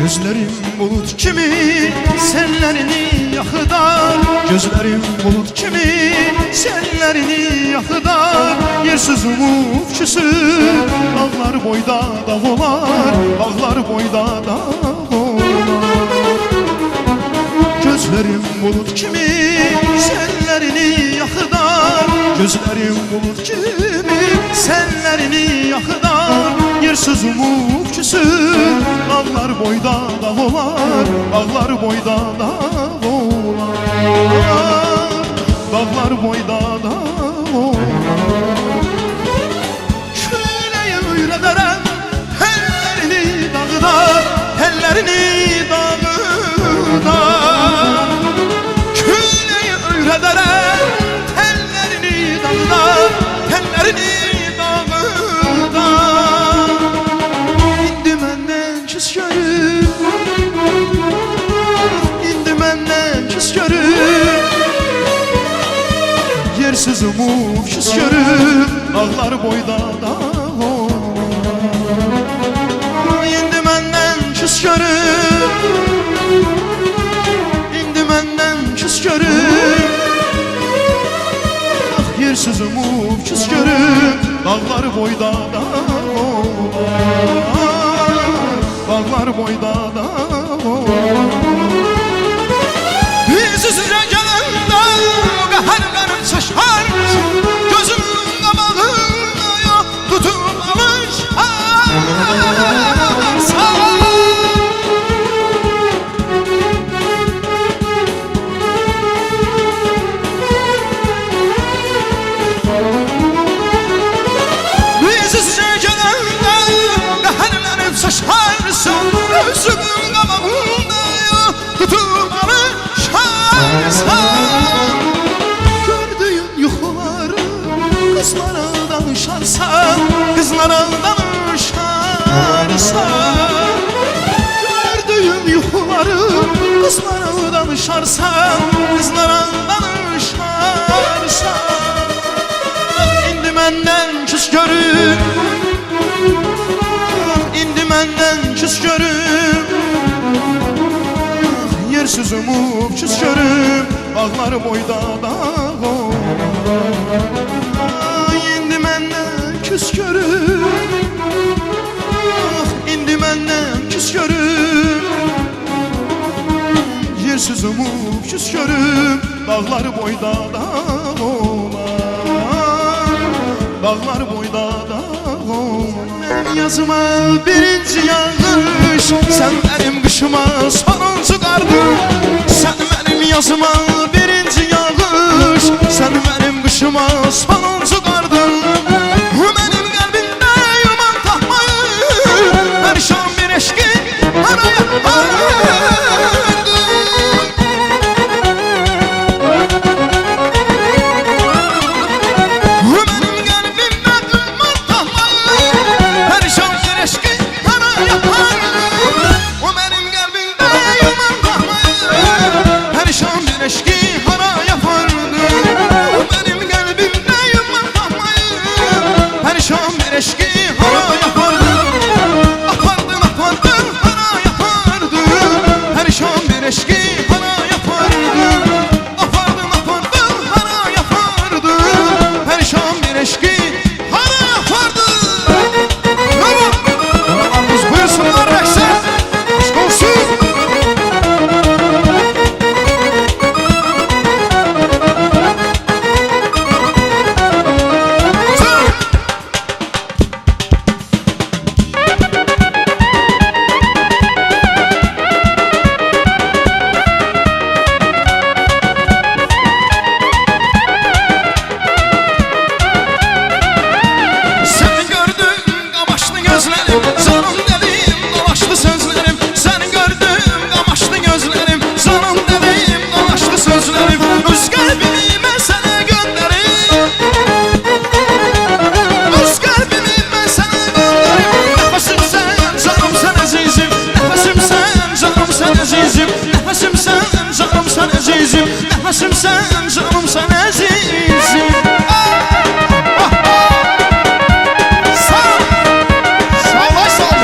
Gözlerim bulut kimi sellerini yakıdar. Gözlerim bulut kimi sellerini yakıdar. Yersiz umutçusu dağlar boyda dağ olar, dağlar boyda dağ olar. Gözlerim bulut kimi sellerini yakıdar. Gözlerim bulut kimi sellerini yakıdar. Yersiz umutçusu dağlar boyda dağ olar, dağlar boyda dağ olar. Dağlar boyda dağ olar. Şöyle öyrederem ellerini dağda, ellerini dağda. Şöyle öyrederem ellerini dağda, ellerini dağda. İndi menden küs görüp, indi menden küs görüp. Yersiz umutçusu görüp dağlar boyda dağ olar. İndi menden küs görüp, indi menden küs görüp. Yersiz umutçusu görüp dağlar boyda dağ olar. Dağlar boyda dağ olar. Yüzsüzce gelende kahırlarım şaşar. Gözümün kamalına tutup alır. Yüzsüzce gelende kahırlarım şaşarsın. Gözümün kamalına tutup alır. Gördüğün yuxuları kızlara danışarsan, kızlara danışarsan. Gördüğün yuxuları kızlara danışarsan, kızlara danışarsan. İndi menden küs görüp, indi menden küs görüp. Yersiz umutçusu görüp dağlar boyda dağ olar. İndi menden küs görüp, indi menden küs görüp. Yersiz umutçusu görüp dağlar boyda dağ olar. Dağlar boyda dağ olar. Yazıma birinci yağış, sen benim kışıma sonuncu qardır. Sen benim yazıma birinci yağış, sen benim kışıma sonuncu qardır. Benim qəlbimdə yuman taxmayır, pərişan bir eşqi araya ardı. Benim qəlbimdə yuman taxmayır, pərişan bir eşqi araya ardı. O benim qəlbimdə yuman taxmayır, pərişan bir eşqi araya ardı. O benim qəlbimdə yuman taxmayır, pərişan bir eşqi araya ardı. Apardın apardın araya ardı, pərişan bir eşqi araya ardı. Apardın apardın araya ardı, pərişan bir eşqi araya ardı. Allah'ımız buyursunlar rəqsə, aşk olsun. Sen gördün qamaşlı gözlerim, canım dedim dolaşdı sözlerim. Sen gördün qamaşlı gözlerim, canım dedim dolaşdı sözlerim. Öz qəlbimi mən sənə göndərim, öz qəlbimi mən sənə göndərim. Nəfəsim sən, canım sən əzizim, nəfəsim sən, canım sən əzizim, nəfəsim sən, canım sən əzizim, nəfəsim sən, canım sən əzizim. Sağ ol, sağ ol.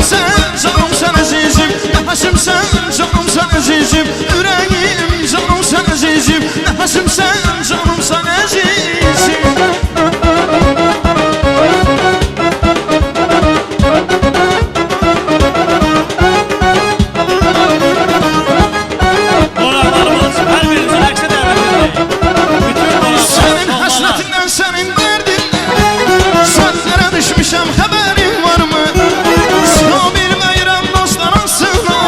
sen, canım sen azizim. Nefesim sen, canım sen azizim. Yüreğim, canım sen azizim. Nefesim sen, canım sen azizim. Senin derdinden sözlere düşmüşem, haberin var mı? Sana bilmeyirem dostlar aslına,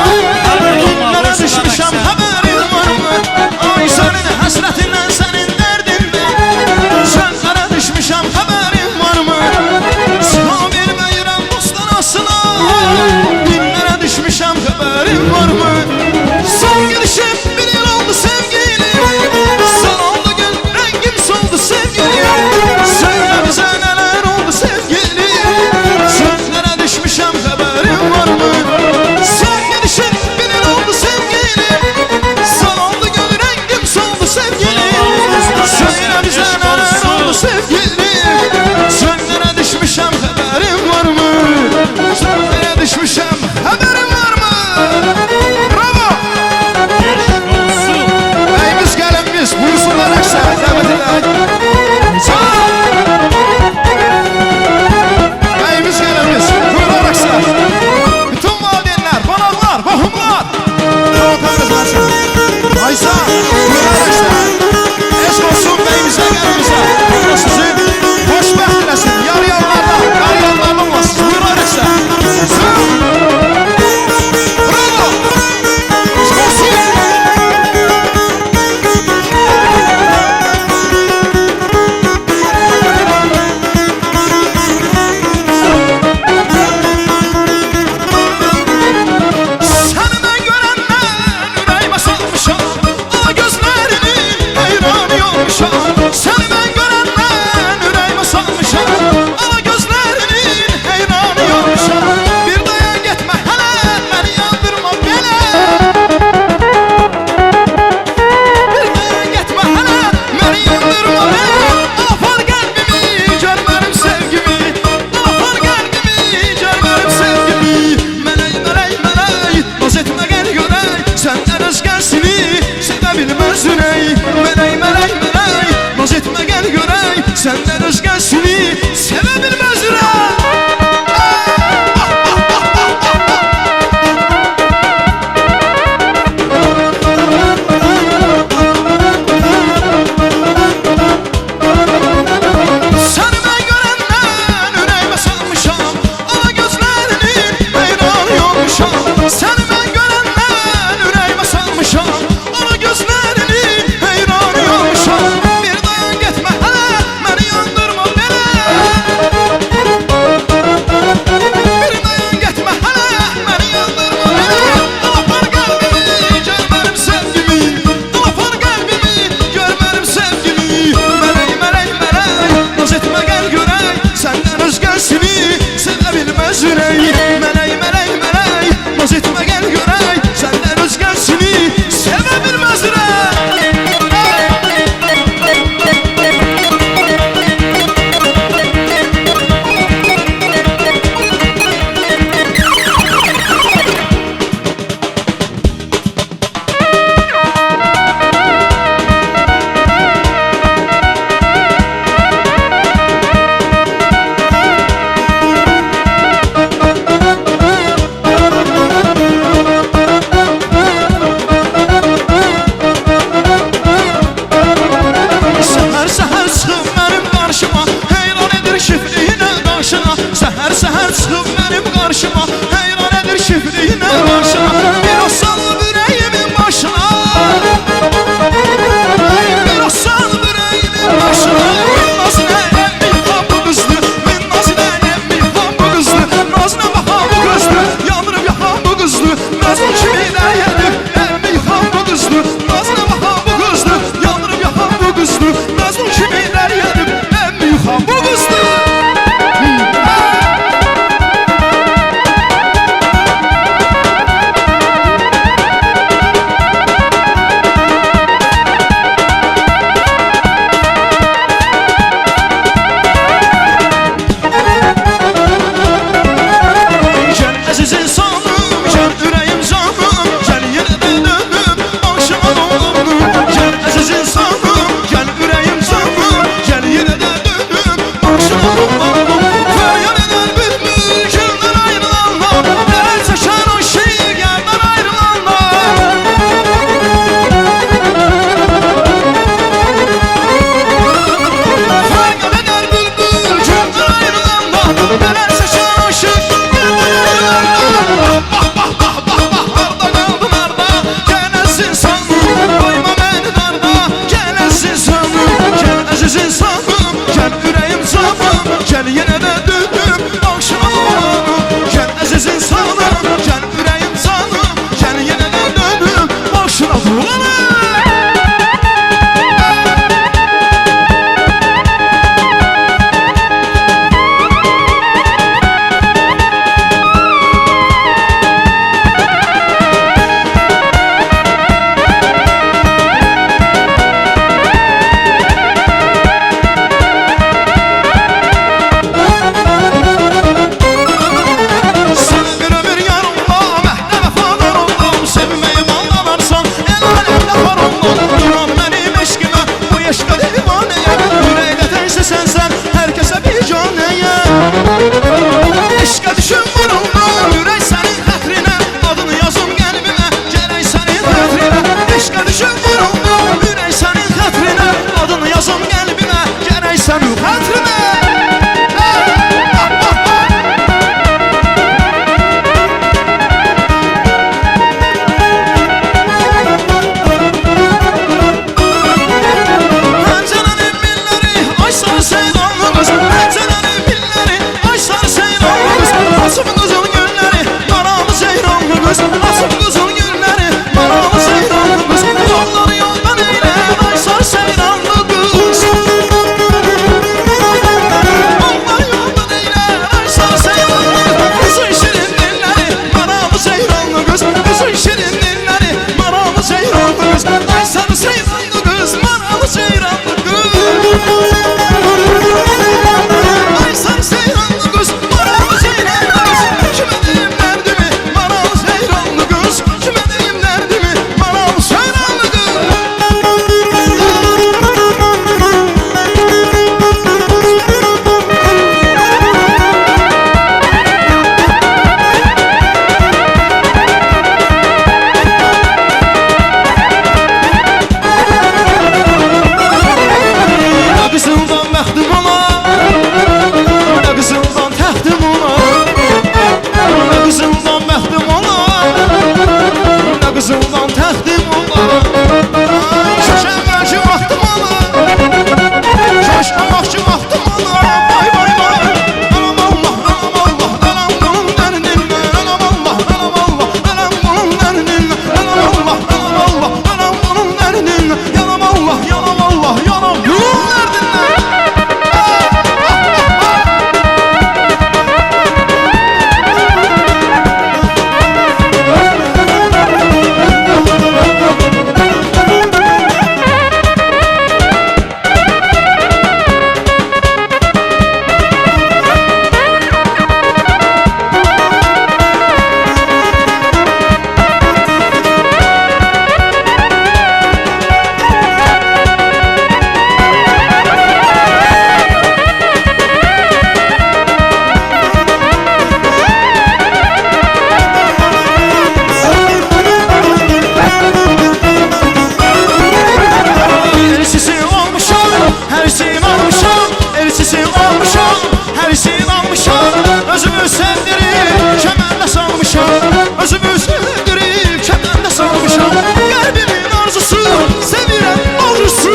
günlere düşmüşem, haberin var mı? Ay senin hasretinden, senin derdinden sözlere düşmüşem, haberin var mı? Sana bilmeyirem dostlar aslına, günlere düşmüşem, haberin var mı? Son gidişim bir yıl oldu sevgilim, son oldu gün rengim soldu sevgilim. Söyle bize neler oldu sevgilim, sözlere düşmüşem, haberin var mı? Son gidişin bir yıl oldu sevgilim, son oldu gül rengim soldu sevgilim. Söyle bize neler oldu sevgilim, sözlere düşmüşem, haberin var mı? Sözlere düşmüşem, haberin var mı? Bravo! özümü söndürüp kefende sarmışam. Kalbimin arzusu, sevirəm doğrusu.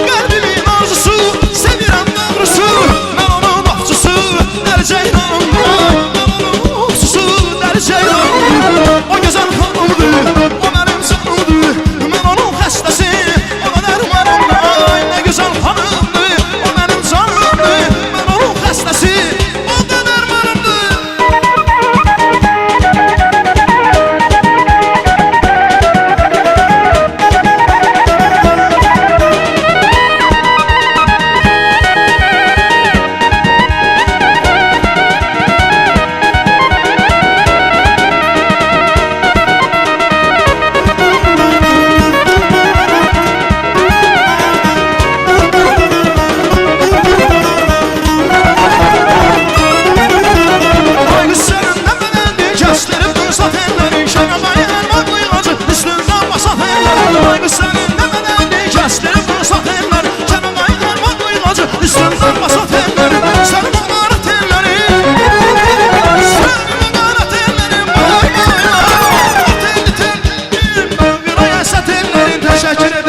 Kalbimin arzusu, sevirəm doğrusu. Ben onun ovçusu, Dəli Ceylanım. Ben onun ovçusu, Dəli Ceylanım. O gözəl xanımdır, o mənim canımdır. Ben onun xəstəsi, o da dərmanımdır. Ne güzel xanımdır, o mənim canımdır. Ben onun xəstəsi, o da dərmanımdır. Teşekkür ederim.